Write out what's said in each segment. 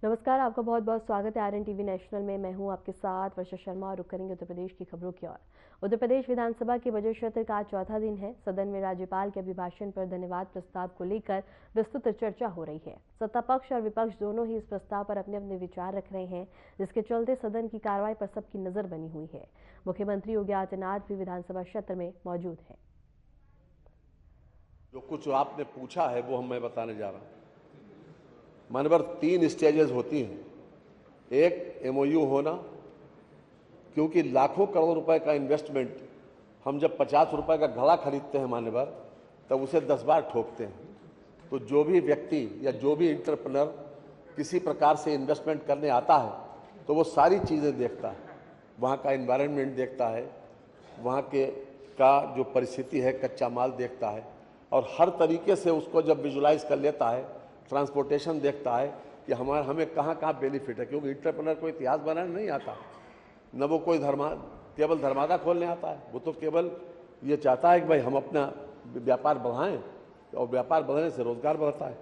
नमस्कार, आपका बहुत बहुत स्वागत है RN टीवी नेशनल में। मैं हूं आपके साथ वर्षा शर्मा और रुक करेंगे उत्तर प्रदेश की खबरों की ओर। उत्तर प्रदेश विधानसभा के बजट सत्र का आज चौथा दिन है। सदन में राज्यपाल के अभिभाषण पर धन्यवाद प्रस्ताव को लेकर विस्तृत चर्चा हो रही है। सत्ता पक्ष और विपक्ष दोनों ही इस प्रस्ताव पर अपने अपने विचार रख रहे हैं, जिसके चलते सदन की कार्रवाई पर सबकी नजर बनी हुई है। मुख्यमंत्री योगी आदित्यनाथ भी विधानसभा सत्र में मौजूद है। जो कुछ आपने पूछा है वो मैं बताने जा रहा हूं। मानवर 3 स्टेजेस होती हैं। एक MOU होना, क्योंकि लाखों करोड़ रुपए का इन्वेस्टमेंट हम जब 50 रुपए का घड़ा खरीदते हैं मान्यवर, तब उसे 10 बार ठोकते हैं। तो जो भी व्यक्ति या जो भी एंटरप्रेन्योर किसी प्रकार से इन्वेस्टमेंट करने आता है तो वो सारी चीज़ें देखता है, वहाँ का एनवायरनमेंट देखता है, वहाँ के का जो परिस्थिति है, कच्चा माल देखता है, और हर तरीके से उसको जब विजुलाइज कर लेता है, ट्रांसपोर्टेशन देखता है कि हमें कहाँ कहाँ बेनिफिट है। क्योंकि एंटरप्रेन्योर को इतिहास बनाने नहीं आता, न वो कोई केवल धर्मादा खोलने आता है। वो तो केवल ये चाहता है कि भाई हम अपना व्यापार बढ़ाएं, और व्यापार बढ़ाने से रोजगार बढ़ता है।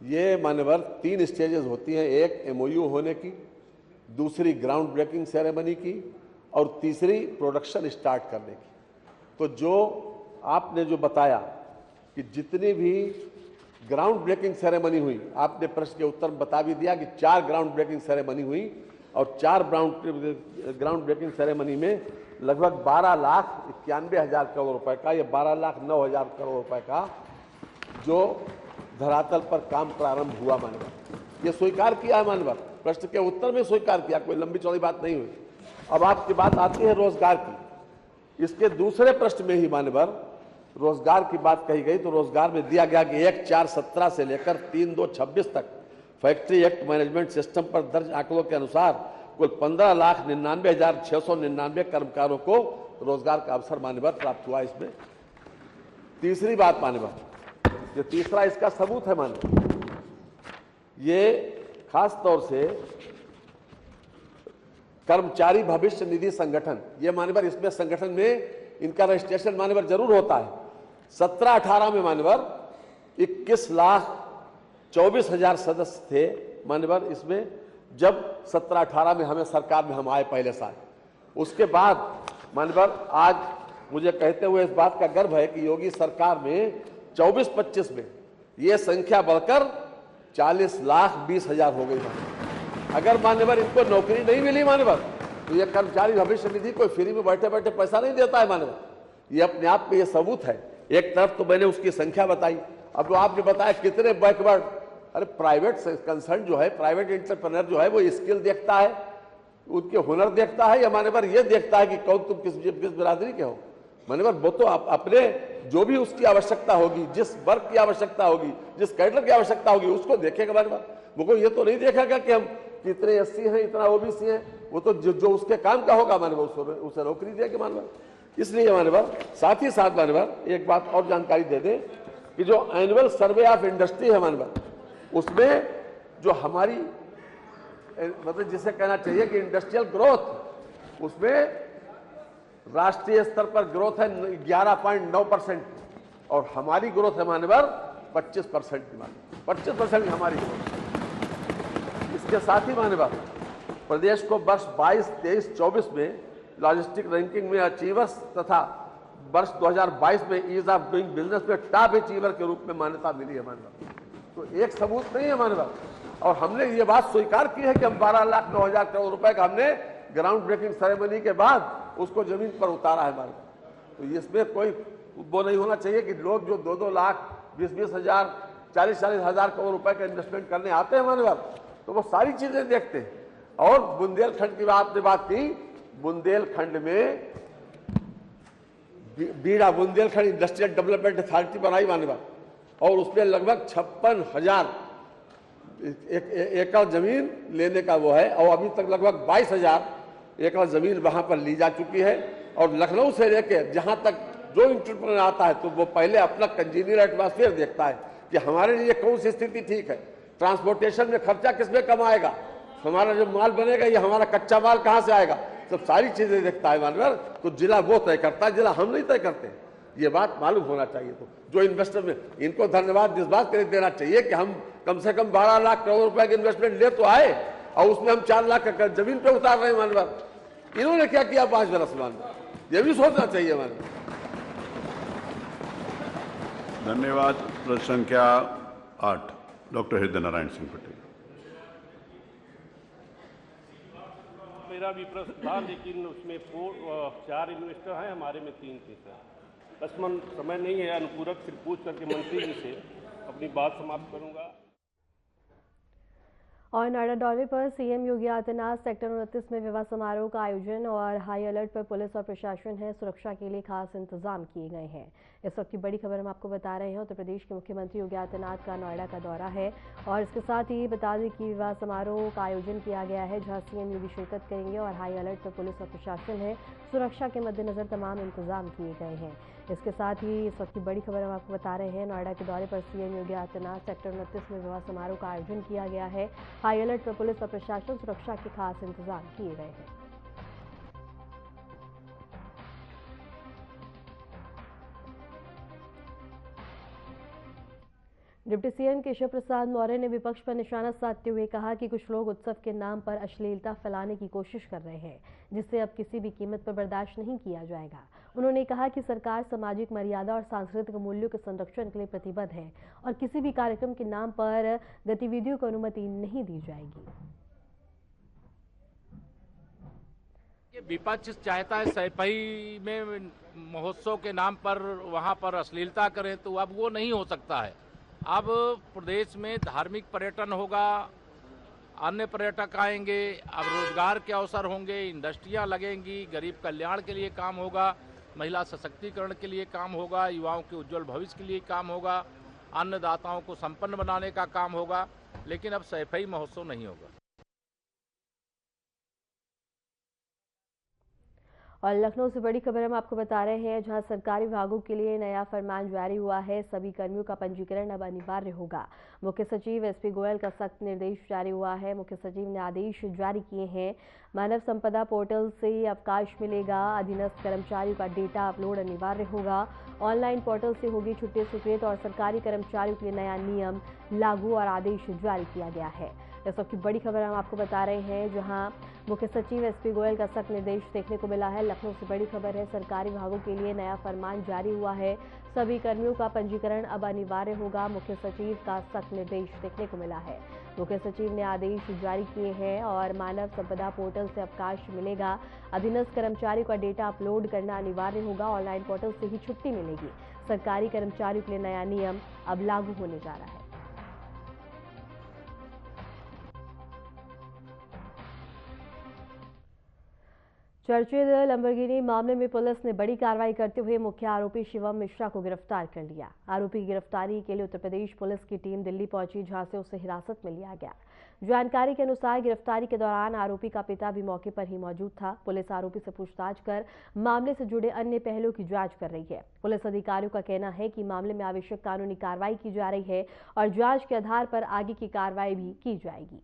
ये मान्यवर 3 स्टेजेस होती हैं। एक MOU होने की, दूसरी ग्राउंड ब्रेकिंग सेरेमनी की, और तीसरी प्रोडक्शन स्टार्ट करने की। तो जो आपने जो बताया कि जितनी भी ग्राउंड ब्रेकिंग सेरेमनी हुई, आपने प्रश्न के उत्तर में बता भी दिया कि 4 ग्राउंड ब्रेकिंग सेरेमनी हुई, और 4 ग्राउंड ब्रेकिंग सेरेमनी में लगभग 12,91,000 करोड़ रुपए का, या 12,09,000 करोड़ रुपए का जो धरातल पर काम प्रारंभ हुआ मानवर। ये स्वीकार किया है मानवर, प्रश्न के उत्तर में स्वीकार किया, कोई लंबी चौड़ी बात नहीं हुई। अब आपकी बात आती है रोजगार की। इसके दूसरे प्रश्न में ही मानवर रोजगार की बात कही गई। तो रोजगार में दिया गया कि 1/4/17 से लेकर 3/2/26 तक फैक्ट्री एक्ट मैनेजमेंट सिस्टम पर दर्ज आंकड़ों के अनुसार कुल 15,99,699 कर्मकारों को रोजगार का अवसर मान्यवर प्राप्त हुआ। इसमें तीसरी बात मान्यवर, जो तीसरा इसका सबूत है मान्यवर, ये खास तौर से कर्मचारी भविष्य निधि संगठन, ये मान्यवर, इसमें संगठन में इनका रजिस्ट्रेशन मान्यवर जरूर होता है। 17-18 में मान्यवर 21,24,000 सदस्य थे मान्यवर इसमें, जब 17-18 में हमें सरकार में हम आए पहले साल। उसके बाद मान्यवर आज मुझे कहते हुए इस बात का गर्व है कि योगी सरकार में 24-25 में ये संख्या बढ़कर 40,20,000 हो गई। अगर मान्यवर इनको नौकरी नहीं मिली मान्यवर, तो ये कर्मचारी भविष्य निधि कोई फ्री में बैठे बैठे पैसा नहीं देता है मान्यवर। ये अपने आप में ये सबूत है। एक तरफ तो मैंने उसकी संख्या बताई, अब जो आपने बताया कितने बैकवर्ड, अरे प्राइवेट कंसर्न जो है, प्राइवेट एंटरप्रेन्योर जो है, वो स्किल देखता है, उनके हुनर देखता है, या मान्यवर ये देखता है कि कौन तुम किस बिरादरी के हो। मान्यवर वो तो अपने जो भी उसकी आवश्यकता होगी, जिस वर्ग की आवश्यकता होगी, जिस कैडर की आवश्यकता होगी, उसको देखेगा मान्यवर। वो ये तो नहीं देखेगा कि हम कितने SC हैं, इतना OBC हैं। वो तो जो उसके काम का होगा मान्यवर, उसे नौकरी देगा मान्यवर। इसलिए मान्यवर साथ ही साथ मान्यवर एक बात और जानकारी दे दें कि जो एनुअल सर्वे ऑफ इंडस्ट्री है मान्यवर, उसमें जो हमारी मतलब जिसे कहना चाहिए कि इंडस्ट्रियल ग्रोथ, उसमें राष्ट्रीय स्तर पर ग्रोथ है 11.9%, और हमारी ग्रोथ है मान्यवर 25% की। 25% हमारी ग्रोथ। इसके साथ ही मान्यवर प्रदेश को वर्ष 22-23-24 में लॉजिस्टिक रैंकिंग में अचीवर्स तथा वर्ष 2022 में ईज ऑफ डूइंग बिजनेस में टॉप अचीवर के रूप में मान्यता मिली है मान्यवर। तो एक सबूत नहीं है मान्यवर, और हमने ये बात स्वीकार की है कि हम 12,09,000 करोड़ रुपए का हमने ग्राउंड ब्रेकिंग सेरेमनी के बाद उसको जमीन पर उतारा है मान्यवर। तो इसमें कोई वो नहीं होना चाहिए कि लोग जो 2-2 लाख 20-20 हजार 40-40 हजार करोड़ रुपए का इन्वेस्टमेंट करने आते हैं मान्यवर, तो वो सारी चीजें देखते हैं। और बुंदेलखंड की आपने बात की, बुंदेलखंड में बीड़ा बुंदेलखंड इंडस्ट्रियल डेवलपमेंट अथॉरिटी बनाई मान्यवर, और उसमें लगभग 56,000 एकड़ जमीन लेने का वो है, और अभी तक लगभग 22,000 एकड़ जमीन वहां पर ली जा चुकी है। और लखनऊ से लेकर जहां तक जो इंटरप्रेन्योर आता है, तो वो पहले अपना कंजीनियर एटमॉस्फेयर देखता है कि हमारे लिए कौन सी स्थिति ठीक है, ट्रांसपोर्टेशन में खर्चा किसमें कम आएगा, हमारा जो माल बनेगा ये हमारा कच्चा माल कहां से आएगा, सब सारी चीजें देखता है मान्यवर। तो जिला वो तय करता है, जिला हम नहीं तय करते। ये बात मालूम होना चाहिए। तो जो इन्वेस्टर में इनको धन्यवाद इस बात के लिए देना चाहिए कि हम कम से कम 12 लाख करोड़ रुपए की इन्वेस्टमेंट ले तो आए, और उसमें हम 4 लाख का जमीन पे उतार रहे हैं मानवर। इन्होंने क्या किया 5 बरस में, ये भी सोचना चाहिए हमें। धन्यवाद। प्रश्न संख्या 8 डॉक्टर हृदय नारायण सिंह पटेल। मेरा भी प्रश्न था, लेकिन उसमें 4 इन्वेस्टर हैं, हमारे में 3 थे सर। बस समय नहीं है, अनुपूरक सिर्फ पूछ करके मंत्री जी से अपनी बात समाप्त करूंगा। और नोएडा दौरे पर सीएम योगी आदित्यनाथ सेक्टर 29 में विवाह समारोह का आयोजन और हाई अलर्ट पर पुलिस और प्रशासन है। सुरक्षा के लिए खास इंतजाम किए गए हैं। इस वक्त की बड़ी खबर हम आपको बता रहे हैं। उत्तर प्रदेश के मुख्यमंत्री योगी आदित्यनाथ का नोएडा का दौरा है और इसके साथ ही बता दें कि विवाह समारोह का आयोजन किया गया है, जहां सीएम योगी शिरकत करेंगे और हाई अलर्ट पर पुलिस और प्रशासन है। सुरक्षा के मद्देनजर तमाम इंतजाम किए गए हैं। इसके साथ ही इस वक्त की बड़ी खबर हम आपको बता रहे हैं। नोएडा के दौरे पर सीएम योगी आदित्यनाथ सेक्टर 29 में विवाह समारोह का आयोजन किया गया है। हाई अलर्ट पर पुलिस और प्रशासन, सुरक्षा के खास इंतजाम किए गए हैं। डिप्टी सीएम केशव प्रसाद मौर्य ने विपक्ष पर निशाना साधते हुए कहा कि कुछ लोग उत्सव के नाम पर अश्लीलता फैलाने की कोशिश कर रहे हैं, जिससे अब किसी भी कीमत पर बर्दाश्त नहीं किया जाएगा। उन्होंने कहा कि सरकार सामाजिक मर्यादा और सांस्कृतिक मूल्यों के संरक्षण के लिए प्रतिबद्ध है और किसी भी कार्यक्रम के नाम पर गतिविधियों को अनुमति नहीं दी जाएगी। विपक्ष चाहता है सैफई में महोत्सव के नाम पर वहां पर अश्लीलता करें, तो अब वो नहीं हो सकता है। अब प्रदेश में धार्मिक पर्यटन होगा, अन्य पर्यटक आएंगे, अब रोजगार के अवसर होंगे, इंडस्ट्रियां लगेंगी, गरीब कल्याण के लिए काम होगा, महिला सशक्तिकरण के लिए काम होगा, युवाओं के उज्जवल भविष्य के लिए काम होगा, अन्नदाताओं को संपन्न बनाने का काम होगा, लेकिन अब सैफई महोत्सव नहीं होगा। और लखनऊ से बड़ी खबर हम आपको बता रहे हैं, जहां सरकारी विभागों के लिए नया फरमान जारी हुआ है। सभी कर्मियों का पंजीकरण अब अनिवार्य होगा। मुख्य सचिव एसपी गोयल का सख्त निर्देश जारी हुआ है। मुख्य सचिव ने आदेश जारी किए हैं। मानव संपदा पोर्टल से अवकाश मिलेगा। अधीनस्थ कर्मचारियों का डेटा अपलोड अनिवार्य होगा। ऑनलाइन पोर्टल से होगी छुट्टी स्वीकृत और सरकारी कर्मचारियों के लिए नया नियम लागू और आदेश जारी किया गया है। इस वक्त की बड़ी खबर हम आपको बता रहे हैं, जहां मुख्य सचिव एसपी गोयल का सख्त निर्देश देखने को मिला है। लखनऊ से बड़ी खबर है, सरकारी विभागों के लिए नया फरमान जारी हुआ है। सभी कर्मियों का पंजीकरण अब अनिवार्य होगा। मुख्य सचिव का सख्त निर्देश देखने को मिला है। मुख्य सचिव ने आदेश जारी किए हैं और मानव संपदा पोर्टल से अवकाश मिलेगा। अधीनस्थ कर्मचारियों का डेटा अपलोड करना अनिवार्य होगा। ऑनलाइन पोर्टल से ही छुट्टी मिलेगी। सरकारी कर्मचारियों के लिए नया नियम अब लागू होने जा रहा है। चर्चित लंबरगिनी मामले में पुलिस ने बड़ी कार्रवाई करते हुए मुख्य आरोपी शिवम मिश्रा को गिरफ्तार कर लिया। आरोपी की गिरफ्तारी के लिए उत्तर प्रदेश पुलिस की टीम दिल्ली पहुंची, जहां से उसे हिरासत में लिया गया। जानकारी के अनुसार गिरफ्तारी के दौरान आरोपी का पिता भी मौके पर ही मौजूद था। पुलिस आरोपी से पूछताछ कर मामले से जुड़े अन्य पहलुओं की जांच कर रही है। पुलिस अधिकारियों का कहना है कि मामले में आवश्यक कानूनी कार्रवाई की जा रही है और जांच के आधार पर आगे की कार्रवाई भी की जाएगी।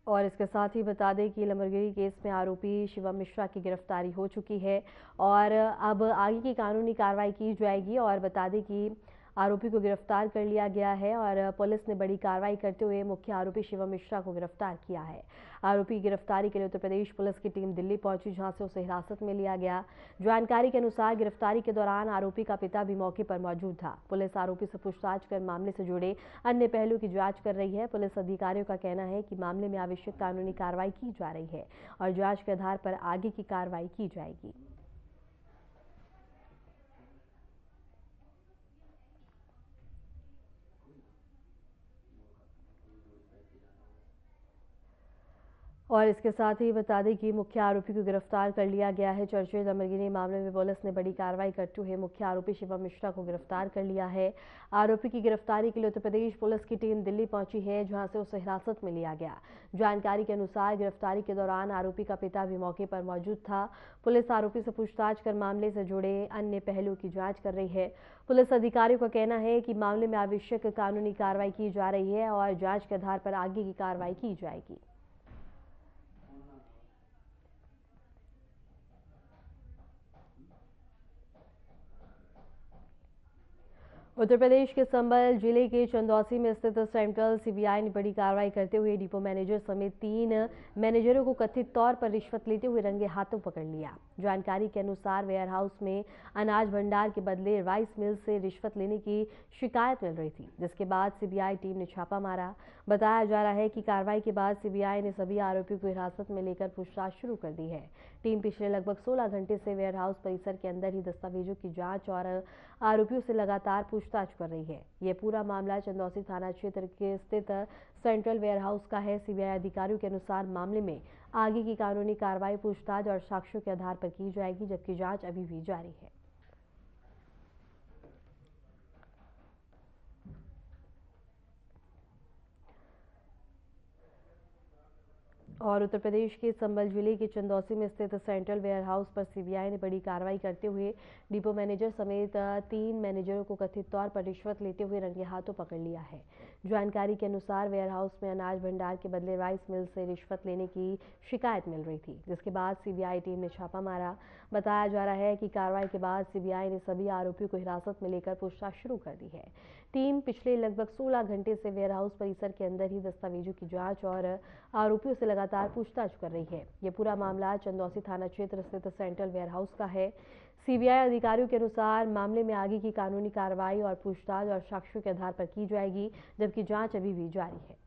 और इसके साथ ही बता दें कि लंबरगिरी केस में आरोपी शिवम मिश्रा की गिरफ्तारी हो चुकी है और अब आगे की कानूनी कार्रवाई की जाएगी। और बता दें कि आरोपी को गिरफ्तार कर लिया गया है और पुलिस ने बड़ी कार्रवाई करते हुए मुख्य आरोपी शिवम मिश्रा को गिरफ्तार किया है। आरोपी की गिरफ्तारी के लिए उत्तर प्रदेश पुलिस की टीम दिल्ली पहुंची, जहां से उसे हिरासत में लिया गया। जानकारी के अनुसार गिरफ्तारी के दौरान आरोपी का पिता भी मौके पर मौजूद था। पुलिस आरोपी से पूछताछ कर मामले से जुड़े अन्य पहलुओं की जांच कर रही है। पुलिस अधिकारियों का कहना है कि मामले में आवश्यक कानूनी कार्रवाई की जा रही है और जांच के आधार पर आगे की कार्रवाई की जाएगी। और इसके साथ ही बता दें कि मुख्य आरोपी को गिरफ्तार कर लिया गया है। चर्चित अमरगिनी मामले में पुलिस ने बड़ी कार्रवाई करते हुए मुख्य आरोपी शिवम मिश्रा को गिरफ्तार कर लिया है। आरोपी की गिरफ्तारी के लिए उत्तर प्रदेश पुलिस की टीम दिल्ली पहुंची है, जहां से उसे हिरासत में लिया गया। जानकारी के अनुसार गिरफ्तारी के दौरान आरोपी का पिता भी मौके पर मौजूद था। पुलिस आरोपी से पूछताछ कर मामले से जुड़े अन्य पहलुओं की जाँच कर रही है। पुलिस अधिकारियों का कहना है कि मामले में आवश्यक कानूनी कार्रवाई की जा रही है और जाँच के आधार पर आगे की कार्रवाई की जाएगी। उत्तर प्रदेश के संभल जिले के चंदौसी में स्थित सेंट्रल सीबीआई ने बड़ी कार्रवाई करते हुए डिपो मैनेजर समेत 3 मैनेजरों को कथित तौर पर रिश्वत लेते हुए रंगे हाथों पकड़ लिया। जानकारी के अनुसार वेयरहाउस में अनाज भंडार के बदले राइस मिल से रिश्वत लेने की शिकायत मिल रही थी, जिसके बाद सीबीआई टीम ने छापा मारा। बताया जा रहा है कि कार्रवाई के बाद सीबीआई ने सभी आरोपियों को हिरासत में लेकर पूछताछ शुरू कर दी है। टीम पिछले लगभग 16 घंटे से वेयरहाउस परिसर के अंदर ही दस्तावेजों की जांच और आरोपियों से लगातार पूछताछ कर रही है। यह पूरा मामला चंदौसी थाना क्षेत्र के स्थित सेंट्रल वेयरहाउस का है। सीबीआई अधिकारियों के अनुसार मामले में आगे की कानूनी कार्रवाई पूछताछ और साक्ष्यों के आधार पर की जाएगी, जबकि जांच अभी भी जारी है। और उत्तर प्रदेश के संभल जिले के चंदौसी में स्थित सेंट्रल वेयरहाउस पर सीबीआई ने बड़ी कार्रवाई करते हुए डिपो मैनेजर समेत 3 मैनेजरों को कथित तौर पर रिश्वत लेते हुए रंगे हाथों पकड़ लिया है। जानकारी के अनुसार वेयरहाउस में अनाज भंडार के बदले राइस मिल से रिश्वत लेने की शिकायत मिल रही थी, जिसके बाद सीबीआई टीम ने छापा मारा। बताया जा रहा है कि कार्रवाई के बाद सीबीआई ने सभी आरोपियों को हिरासत में लेकर पूछताछ शुरू कर दी है। टीम पिछले लगभग 16 घंटे से वेयरहाउस परिसर के अंदर ही दस्तावेजों की जांच और आरोपियों से लगातार पूछताछ कर रही है। यह पूरा मामला चंदौसी थाना क्षेत्र स्थित सेंट्रल वेयरहाउस का है। सीबीआई अधिकारियों के अनुसार मामले में आगे की कानूनी कार्रवाई और पूछताछ और साक्ष्यों के आधार पर की जाएगी, जबकि जांच अभी भी जारी है।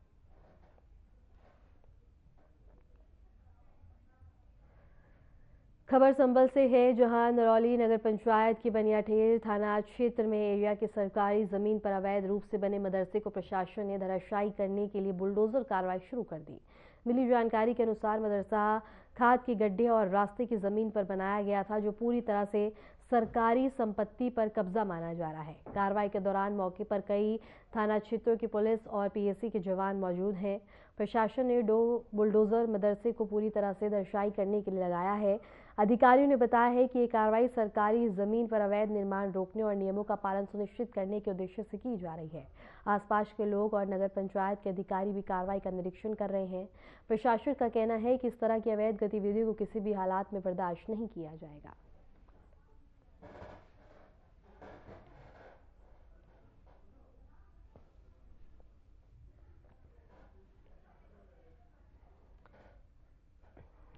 खबर संभल से है, जहां नरौली नगर पंचायत की बनियाठेर थाना क्षेत्र में एरिया की सरकारी जमीन पर अवैध रूप से बने मदरसे को प्रशासन ने धराशायी करने के लिए बुलडोजर कार्रवाई शुरू कर दी। मिली जानकारी के अनुसार मदरसा खाद के गड्ढे और रास्ते की जमीन पर बनाया गया था, जो पूरी तरह से सरकारी संपत्ति पर कब्जा माना जा रहा है। कार्रवाई के दौरान मौके पर कई थाना क्षेत्रों की पुलिस और पीएसी के जवान मौजूद हैं। प्रशासन ने 2 बुलडोजर मदरसे को पूरी तरह से धराशायी करने के लिए लगाया है। अधिकारियों ने बताया है कि ये कार्रवाई सरकारी जमीन पर अवैध निर्माण रोकने और नियमों का पालन सुनिश्चित करने के उद्देश्य से की जा रही है। आसपास के लोग और नगर पंचायत के अधिकारी भी कार्रवाई का निरीक्षण कर रहे हैं। प्रशासन का कहना है कि इस तरह की अवैध गतिविधियों को किसी भी हालात में बर्दाश्त नहीं किया जाएगा।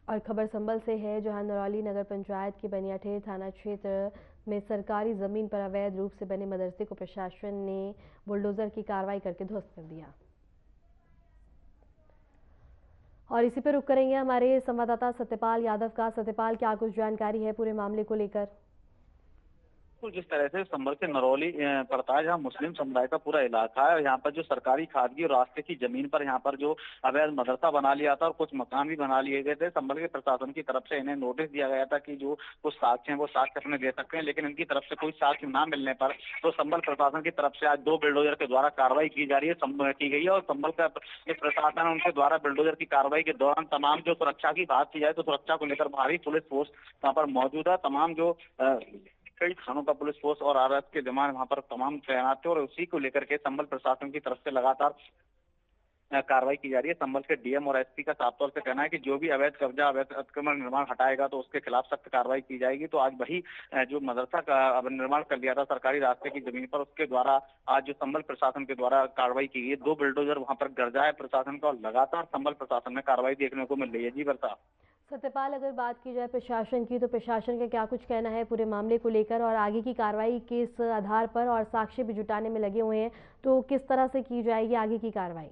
और खबर संभल से है, जहां नरौली नगर पंचायत की बनियाठेर थाना क्षेत्र में सरकारी जमीन पर अवैध रूप से बने मदरसे को प्रशासन ने बुलडोजर की कार्रवाई करके ध्वस्त कर दिया। और इसी पर रुक करेंगे हमारे संवाददाता सत्यपाल यादव का। सत्यपाल, क्या कुछ जानकारी है पूरे मामले को लेकर? जिस तरह से संभल के नरौली पड़ता है, जहाँ मुस्लिम समुदाय का पूरा इलाका है, यहाँ पर जो सरकारी खादगी और रास्ते की जमीन पर यहाँ पर जो अवैध मदरसा बना लिया था और कुछ मकान भी बना लिए गए थे। संभल के प्रशासन की तरफ से इन्हें नोटिस दिया गया था कि जो कुछ साक्ष्य हैं वो साक्ष्य अपने दे सकते हैं, लेकिन इनकी तरफ से कोई साक्ष्य न मिलने पर तो संभल प्रशासन की तरफ से आज 2 बुलडोजर के द्वारा कार्रवाई की जा रही है, की गई है। और संभल का प्रशासन उनके द्वारा बुलडोजर की कार्रवाई के दौरान तमाम जो सुरक्षा की बात की जाए तो सुरक्षा को लेकर भारी पुलिस फोर्स वहाँ पर मौजूद है। तमाम जो कई थानों का पुलिस फोर्स और आरएफ के जवान वहां पर तमाम तैनात थे और उसी को लेकर के संभल प्रशासन की तरफ से लगातार कार्रवाई की जा रही है। संभल के डीएम और एसपी का साफ तौर से कहना है कि जो भी अवैध कब्जा, अवैध अतिक्रमण निर्माण हटाएगा तो उसके खिलाफ सख्त कार्रवाई की जाएगी। तो आज वही जो मदरसा का निर्माण कर लिया था सरकारी रास्ते की जमीन पर, उसके द्वारा आज जो संभल प्रशासन के द्वारा कार्रवाई की गई, 2 बुलडोजर वहां पर गर्जा है प्रशासन का और लगातार संभल प्रशासन में कार्रवाई देखने को मिल रही है। जी वर्षा। सत्यपाल, अगर बात की जाए प्रशासन की, तो प्रशासन का क्या कुछ कहना है पूरे मामले को लेकर और आगे की कार्रवाई किस आधार पर, और साक्ष्य भी जुटाने में लगे हुए हैं, तो किस तरह से की जाएगी आगे की कार्रवाई?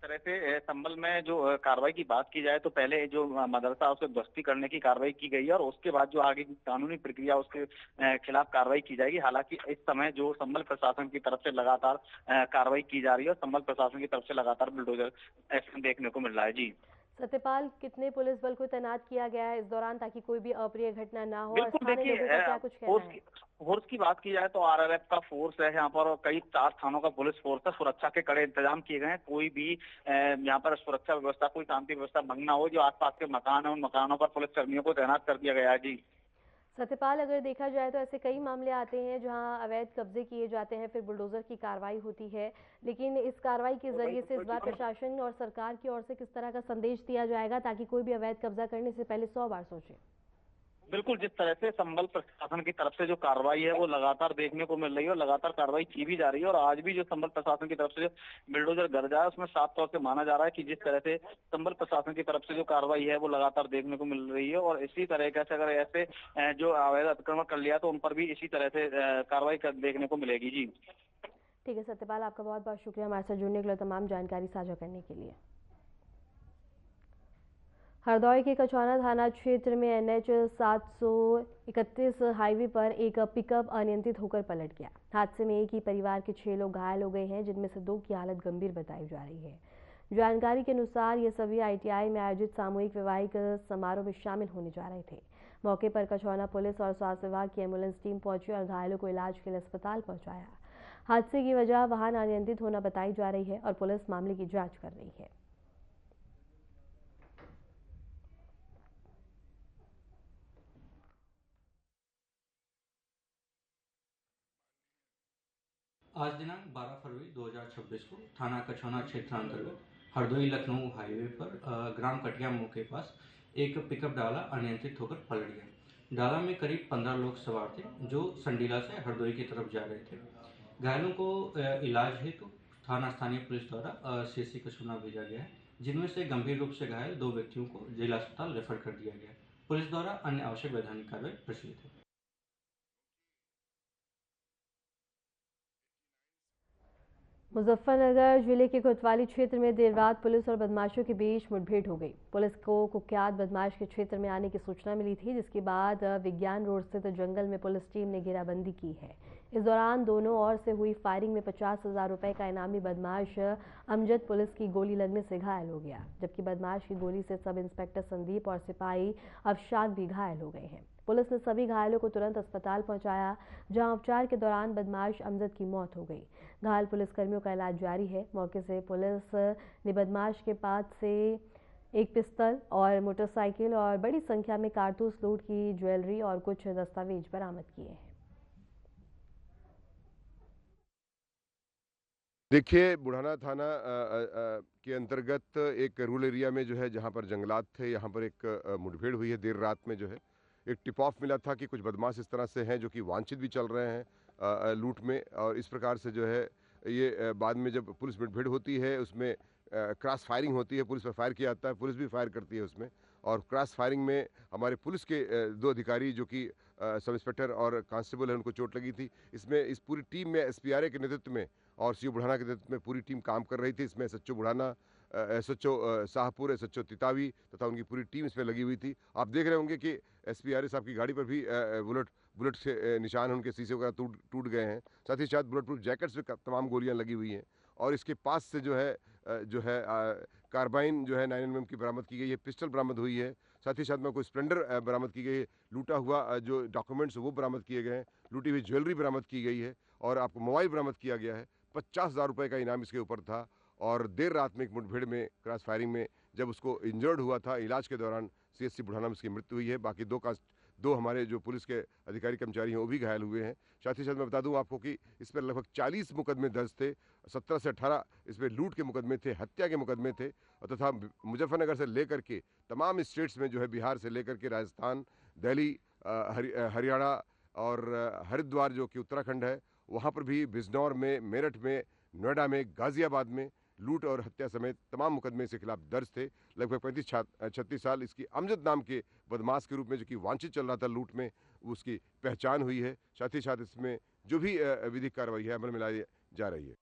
तरह से संभल में जो कार्रवाई की बात की जाए तो पहले जो मदरसा उसे ध्वस्ती करने की कार्रवाई की गई है और उसके बाद जो आगे की कानूनी प्रक्रिया उसके खिलाफ कार्रवाई की जाएगी। हालांकि इस समय जो संभल प्रशासन की तरफ से लगातार कार्रवाई की जा रही है और संभल प्रशासन की तरफ से लगातार बुलडोजर एक्शन देखने को मिल रहा है। जी सत्यपाल, कितने पुलिस बल को तैनात किया गया है इस दौरान ताकि कोई भी अप्रिय घटना ना हो, और बिल्कुल, स्थानीय देखिए लोगों का क्या कुछ कहना है? फोर्स की बात की जाए तो आरआरएफ का फोर्स है यहाँ पर और कई 4 थानों का पुलिस फोर्स है। सुरक्षा के कड़े इंतजाम किए गए हैं। कोई भी यहाँ पर सुरक्षा व्यवस्था, कोई शांति व्यवस्था भंग ना हो। जो आसपास के मकान है उन मकानों पर पुलिस कर्मियों को तैनात कर दिया गया है। जी सत्यपाल, अगर देखा जाए तो ऐसे कई मामले आते हैं जहां अवैध कब्जे किए जाते हैं, फिर बुलडोजर की कार्रवाई होती है, लेकिन इस कार्रवाई के जरिए से इस बार प्रशासन और सरकार की ओर से किस तरह का संदेश दिया जाएगा ताकि कोई भी अवैध कब्जा करने से पहले 100 बार सोचे? बिल्कुल, जिस तरह से संभल प्रशासन की तरफ से जो कार्रवाई है वो लगातार देखने को मिल रही है और लगातार कार्रवाई की भी जा रही है। और आज भी जो संभल प्रशासन की तरफ से जो बिल्डोजर गरजा है उसमें साफ तौर से माना जा रहा है कि जिस तरह से संभल प्रशासन की तरफ से जो कार्रवाई है वो लगातार देखने को मिल रही है और इसी तरह से अगर ऐसे जो अवैध अतिक्रमण कर लिया तो उन पर भी इसी तरह से कार्रवाई देखने को मिलेगी। जी ठीक है सत्यपाल, आपका बहुत बहुत शुक्रिया हमारे साथ जुड़ने के लिए, तमाम जानकारी साझा करने के लिए। हरदौई के कछौना थाना क्षेत्र में NH 731 हाईवे पर एक पिकअप अनियंत्रित होकर पलट गया। हादसे में एक ही परिवार के 6 लोग घायल हो गए हैं, जिनमें से 2 की हालत गंभीर बताई जा रही है। जानकारी के अनुसार ये सभी ITI में आयोजित सामूहिक वैवाहिक समारोह में शामिल होने जा रहे थे। मौके पर कछौना पुलिस और स्वास्थ्य विभाग की एम्बुलेंस टीम पहुंची और घायलों को इलाज के लिए अस्पताल पहुंचाया। हादसे की वजह वाहन अनियंत्रित होना बताई जा रही है और पुलिस मामले की जांच कर रही है। आज दिनांक 12 फरवरी 2026 को थाना कछौना क्षेत्रांतर्गत हरदोई लखनऊ हाईवे पर ग्राम कटिया मोड़ के पास एक पिकअप डाला अनियंत्रित होकर पलट गया। डाला में करीब 15 लोग सवार थे जो संडीला से हरदोई की तरफ जा रहे थे। घायलों को इलाज हेतु थाना स्थानीय पुलिस द्वारा CSC कछौना भेजा गया है, जिनमें से गंभीर रूप से घायल 2 व्यक्तियों को जिला अस्पताल रेफर कर दिया गया। पुलिस द्वारा अन्य आवश्यक वैधानिक कार्रवाई प्रचलित है। मुजफ्फरनगर जिले के कोतवाली क्षेत्र में देर रात पुलिस और बदमाशों के बीच मुठभेड़ हो गई। पुलिस को कुख्यात बदमाश के क्षेत्र में आने की सूचना मिली थी, जिसके बाद विज्ञान रोड स्थित जंगल में पुलिस टीम ने घेराबंदी की है। इस दौरान दोनों ओर से हुई फायरिंग में 50,000 रुपए का इनामी बदमाश अमजद पुलिस की गोली लगने से घायल हो गया, जबकि बदमाश की गोली से सब इंस्पेक्टर संदीप और सिपाही अफशाक भी घायल हो गए हैं। पुलिस ने सभी घायलों को तुरंत अस्पताल पहुंचाया, जहां उपचार के दौरान बदमाश अमजद की मौत हो गई। घायल पुलिसकर्मियों का इलाज जारी है। मौके से पुलिस ने बदमाश के पास से एक पिस्तौल और मोटरसाइकिल और बड़ी संख्या में कारतूस, लूट की ज्वेलरी और कुछ दस्तावेज बरामद किए हैं। देखिए, बुढ़ाना थाना के अंतर्गत एक रूरल एरिया में जो है, जहाँ पर जंगलात थे, यहाँ पर एक मुठभेड़ हुई है। देर रात में जो है एक टिप ऑफ मिला था कि कुछ बदमाश इस तरह से हैं जो कि वांछित भी चल रहे हैं लूट में, और इस प्रकार से जो है ये बाद में जब पुलिस मुठभेड़ होती है उसमें क्रॉस फायरिंग होती है। पुलिस पर फायर किया जाता है, पुलिस भी फायर करती है उसमें, और क्रॉस फायरिंग में हमारे पुलिस के 2 अधिकारी जो कि सब इंस्पेक्टर और कांस्टेबल है, उनको चोट लगी थी। इसमें इस पूरी टीम में SPRA के नेतृत्व में और CO बुढ़ाना के नेतृत्व में पूरी टीम काम कर रही थी। इसमें SHO Budhana, SHO Shahpur, SHO Titawi तथा उनकी पूरी टीम इसमें लगी हुई थी। आप देख रहे होंगे कि SPRA साहब की गाड़ी पर भी बुलेट से निशान है, उनके शीशे वगैरह टूट गए हैं। साथ ही साथ बुलेट प्रूफ जैकेट्स में तमाम गोलियां लगी हुई हैं, और इसके पास से जो है कार्बाइन जो है 9mm की बरामद की गई है, पिस्टल बरामद हुई है। साथ ही साथ में कोई स्प्लेंडर बरामद की गई है। लूटा हुआ जो डॉक्यूमेंट्स वो बरामद किए गए हैं, लूटी हुई ज्वेलरी बरामद की गई है, और आपको मोबाइल बरामद किया गया है। 50,000 रुपये का इनाम इसके ऊपर था। और देर रात में एक मुठभेड़ में क्रॉस फायरिंग में जब उसको इंजर्ड हुआ था, इलाज के दौरान CSC बुढ़ाना में उसकी मृत्यु हुई है। बाकी 2 हमारे जो पुलिस के अधिकारी कर्मचारी हैं वो भी घायल हुए हैं। साथ ही साथ मैं बता दूं आपको कि इस पर लगभग 40 मुकदमे दर्ज थे। 17 से 18 इसमें लूट के मुकदमे थे, हत्या के मुकदमे थे, तथा मुजफ्फरनगर से लेकर के तमाम स्टेट्स में जो है, बिहार से लेकर के राजस्थान, दिल्ली, हरियाणा और हरिद्वार जो कि उत्तराखंड है, वहाँ पर भी बिजनौर में, मेरठ में, नोएडा में, गाजियाबाद में लूट और हत्या समेत तमाम मुकदमे इसके खिलाफ दर्ज थे। लगभग 35-36 साल इसकी अमजद नाम के बदमाश के रूप में जो कि वांछित चल रहा था लूट में, उसकी पहचान हुई है। साथ ही साथ इसमें जो भी विधिक कार्रवाई है अमल में लाई जा रही है।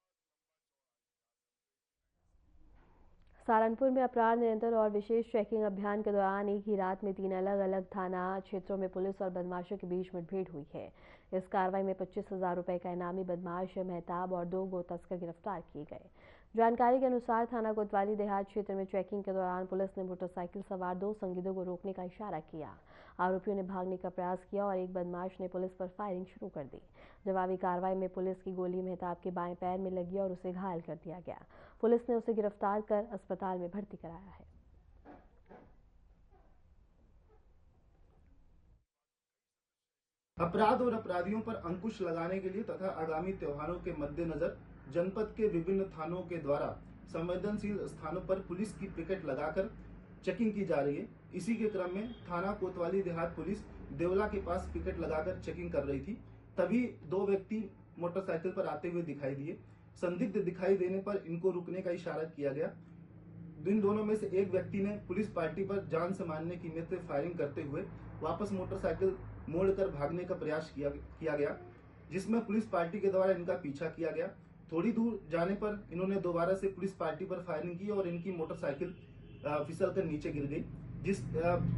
सहारनपुर में अपराध नियंत्रण और विशेष चेकिंग अभियान के दौरान एक ही रात में 3 अलग अलग थाना क्षेत्रों में पुलिस और बदमाशों के बीच मुठभेड़ हुई है। इस कार्रवाई में 25,000 रुपए का इनामी बदमाश मेहताब और 2 गो तस्कर गिरफ्तार किए गए। जानकारी के अनुसार थाना कोतवाली देहात क्षेत्र में चेकिंग के दौरान पुलिस ने मोटरसाइकिल सवार 2 संदिग्धों को रोकने का इशारा किया। आरोपियों ने भागने का प्रयास किया और एक बदमाश ने पुलिस पर फायरिंग शुरू कर दी। जवाबी कार्रवाई में पुलिस की गोली मेहताब के बाएं पैर में लगी और उसे घायल कर दिया गया। पुलिस ने उसे गिरफ्तार कर अस्पताल में भर्ती कराया है। अपराध और अपराधियों पर अंकुश लगाने के लिए तथा आगामी त्योहारों के मद्देनजर जनपद के विभिन्न थानों के द्वारा संवेदनशील स्थानों पर पुलिस की पिकेट लगाकर चेकिंग की जा रही है। इसी के क्रम में थाना कोतवाली देहात पुलिस देवला के पास पिकेट लगाकर चेकिंग कर रही थी। तभी 2 व्यक्ति मोटरसाइकिल पर आते हुए दिखाई दिए। संदिग्ध दिखाई देने पर इनको रुकने का इशारा किया गया। इन दोनों में से एक व्यक्ति ने पुलिस पार्टी पर जान से मारने की नीयत से फायरिंग करते हुए वापस मोटरसाइकिल मोड़कर भागने का प्रयास किया गया, जिसमें पुलिस पार्टी के द्वारा इनका पीछा किया गया। थोड़ी दूर जाने पर इन्होंने दोबारा से पुलिस पार्टी पर फायरिंग की और इनकी मोटरसाइकिल फिसल कर नीचे गिर गई।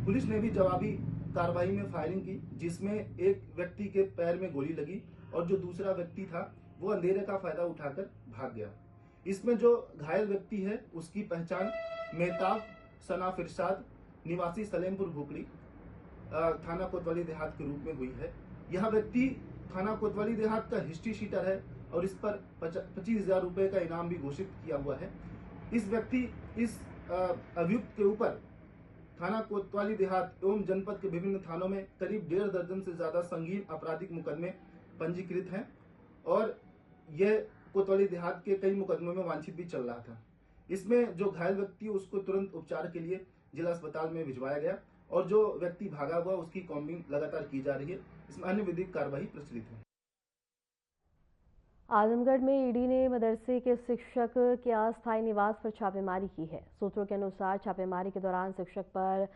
पुलिस ने भी जवाबी कार्रवाई में फायरिंग की, जिसमें एक व्यक्ति के पैर में गोली लगी और जो दूसरा व्यक्ति था वो अंधेरे का फायदा उठाकर भाग गया। इसमें जो घायल व्यक्ति है उसकी पहचान मेहताब सना फिरसाद निवासी सलेमपुर भोकड़ी थाना कोतवाली देहात के रूप में हुई है। यह व्यक्ति थाना कोतवाली देहात का हिस्ट्री शीटर है और इस पर 25,000 रुपए का इनाम भी घोषित किया हुआ है। इस अभियुक्त के ऊपर थाना कोतवाली देहात एवं जनपद के विभिन्न थानों में करीब 1.5 दर्जन से ज्यादा संगीन आपराधिक मुकदमे पंजीकृत हैं और यह कोतवाली देहात के कई मुकदमों में वांछित भी चल रहा था। इसमें जो घायल व्यक्ति उसको तुरंत उपचार के लिए जिला अस्पताल में भिजवाया गया और जो व्यक्ति भागा हुआ उसकी कॉम्बिंग लगातार की जा रही है। इसमें अन्य विधिक कार्रवाई प्रचलित है। आजमगढ़ में ईडी ने मदरसे के शिक्षक के अस्थायी निवास पर छापेमारी की है। सूत्रों के अनुसार छापेमारी के दौरान शिक्षक पर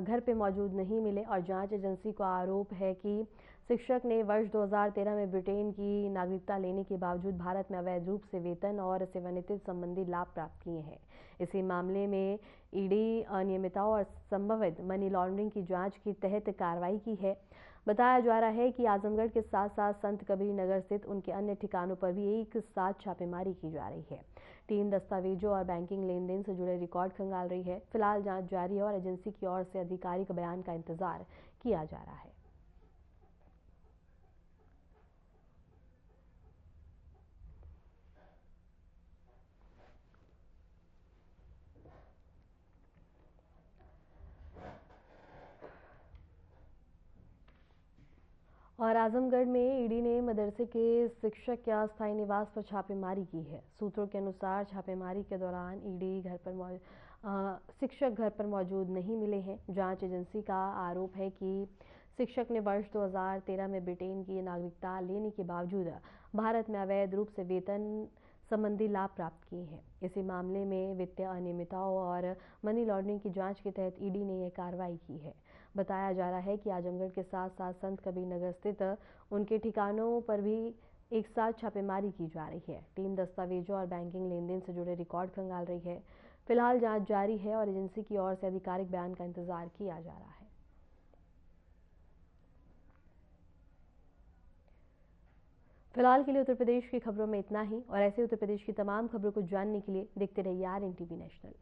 घर पे मौजूद नहीं मिले और जांच एजेंसी को आरोप है कि शिक्षक ने वर्ष 2013 में ब्रिटेन की नागरिकता लेने के बावजूद भारत में अवैध रूप से वेतन और सेवानिवृत्ति संबंधी लाभ प्राप्त किए हैं। इसी मामले में ईडी अनियमितताओं और संभावित मनी लॉन्ड्रिंग की जांच के तहत कार्रवाई की है। बताया जा रहा है कि आजमगढ़ के साथ साथ संत कबीर नगर स्थित उनके अन्य ठिकानों पर भी एक साथ छापेमारी की जा रही है। टीम दस्तावेजों और बैंकिंग लेन देन से जुड़े रिकॉर्ड खंगाल रही है। फिलहाल जांच जारी है और एजेंसी की ओर से आधिकारिक बयान का इंतजार किया जा रहा है। और आजमगढ़ में ईडी ने मदरसे के शिक्षक के अस्थायी निवास पर छापेमारी की है। सूत्रों के अनुसार छापेमारी के दौरान ईडी शिक्षक घर पर मौजूद नहीं मिले हैं। जांच एजेंसी का आरोप है कि शिक्षक ने वर्ष 2013 में ब्रिटेन की नागरिकता लेने के बावजूद भारत में अवैध रूप से वेतन संबंधी लाभ प्राप्त किए हैं। इसी मामले में वित्तीय अनियमितताओं और मनी लॉन्ड्रिंग की जांच के तहत ईडी ने यह कार्रवाई की है। बताया जा रहा है कि आजमगढ़ के साथ साथ संत कबीर नगर स्थित उनके ठिकानों पर भी एक साथ छापेमारी की जा रही है। टीम दस्तावेजों और बैंकिंग लेन देन से जुड़े रिकॉर्ड खंगाल रही है। फिलहाल जांच जारी है और एजेंसी की ओर से आधिकारिक बयान का इंतजार किया जा रहा है। फिलहाल के लिए उत्तर प्रदेश की खबरों में इतना ही और ऐसे उत्तर प्रदेश की तमाम खबरों को जानने के लिए देखते रहिए RNTV नेशनल।